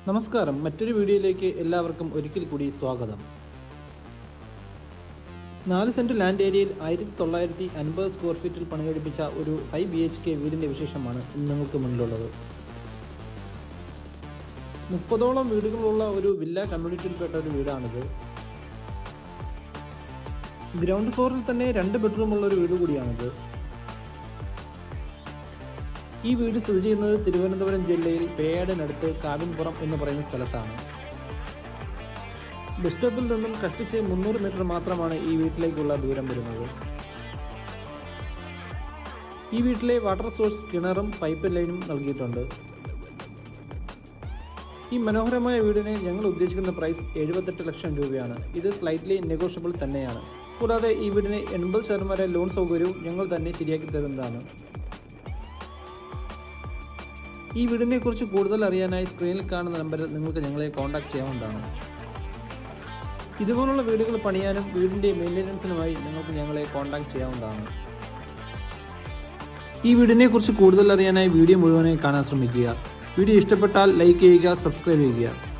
നമസ്കാരം, മറ്റൊരു വീഡിയോയിലേക്ക് എല്ലാവർക്കും ഒരിക്കൽ കൂടി സ്വാഗതം. 4 സെന്റ് ലാൻഡ് ഏരിയയിൽ 1950 സ്ക്വയർ ഫീറ്റിൽ പണികഴിപ്പിച്ച ഒരു 5 BHK വീടിൻ്റെ വിശേഷമാണ് ഇന്ന് നിങ്ങൾക്ക് മുന്നിലുള്ളത്. 30ഓളം വീടുകളുള്ള ഒരു വില്ല കമ്മ്യൂണിറ്റിയിൽപ്പെട്ട ഒരു വീടാണിത്. ഗ്രൗണ്ട് ഫ്ലോറിൽ തന്നെ 2 ബെഡ്റൂമുള്ള ഒരു വീട് കൂടിയാണിത്. ഈ വീട് സ്ഥിതി ചെയ്യുന്നത് തിരുവനന്തപുരം ജില്ലയിൽ പേയാടിനടുത്ത് കാവിൻപുറം എന്ന് പറയുന്ന സ്ഥലത്താണ്. ബസ് സ്റ്റോപ്പിൽ നിന്നും കഷ്ടിച്ച് 300 മീറ്റർ മാത്രമാണ് ഈ വീട്ടിലേക്കുള്ള ദൂരം വരുന്നത്. ഈ വീട്ടിലെ വാട്ടർ സോഴ്സ് കിണറും പൈപ്പ് ലൈനും നൽകിയിട്ടുണ്ട്. ഈ മനോഹരമായ വീടിന് ഞങ്ങൾ ഉദ്ദേശിക്കുന്ന പ്രൈസ് 78 ലക്ഷം രൂപയാണ്. ഇത് സ്ലൈറ്റ്ലി നെഗോഷ്യബിൾ തന്നെയാണ്. കൂടാതെ ഈ വീടിന് 80% ലോൺ സൗകര്യവും ഞങ്ങൾ തന്നെ ശരിയാക്കി തരുന്നതാണ്. ഈ വീടിനെ കുറിച്ച് കൂടുതൽ അറിയാനായി സ്ക്രീനിൽ കാണുന്ന നമ്പറിൽ നിങ്ങൾക്ക് ഞങ്ങളെ കോൺടാക്ട് ചെയ്യാവുന്നതാണ്. ഇതുപോലുള്ള വീടുകൾ പണിയാനും വീടിൻ്റെ മെയിൻ്റനൻസിനുമായി നിങ്ങൾക്ക് ഞങ്ങളെ കോൺടാക്ട് ചെയ്യാവുന്നതാണ്. ഈ വീടിനെ കുറിച്ച് കൂടുതൽ അറിയാനായി വീഡിയോ മുഴുവനായി കാണാൻ ശ്രമിക്കുക. വീഡിയോ ഇഷ്ടപ്പെട്ടാൽ ലൈക്ക് ചെയ്യുക, സബ്സ്ക്രൈബ് ചെയ്യുക.